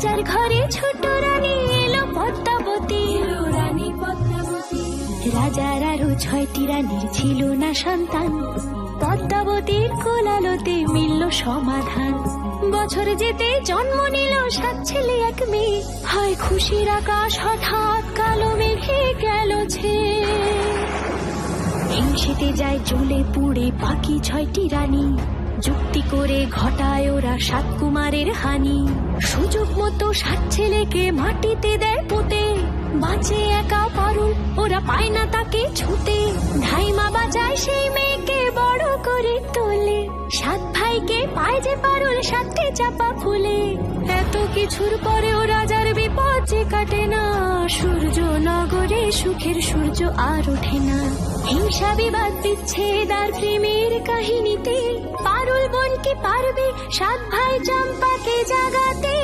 রাজার ঘরে ছোট রানী এলো পদ্মাবতী, রাজার আরো 6টি রানীর ছিল না সন্তান, পদ্মাবতীর কোলালোতে মিলল সমাধান। বছর যেতে জন্ম নিল 7 ছেলে 1 মেয়ে, হয় খুশির আকাশ হঠাৎ কালো মেঘে গেল ছেয়ে। হিংসেতে যায় জ্বলে পুড়ে বাকি 6টি রানী, যুক্তি করে ঘটায় ওরা 7 কুমারের হানি। সুযোগ মতো 7 ছেলেকে মাটিতে দেয় পুঁতে, বাঁচে একা পারুল, ওরা পায় না তাকে ছুতে। ধাইমা বাজায় সেই মেয়েকে বড় করে তোলে, 7 ভাইকে পায় যে পারুল 7টে চাপা ফুলে। এত কিছুর পরেও রাজার বিপদ যে কাটে না, সূর্য নগরে সুখের সূর্য আর ওঠে না। হিংসা বিবাদ বিচ্ছেদ আর প্রেমের কাহিনীতে পারুল বোন কি পারবে 7 ভাই চম্পাকে জাগাতে।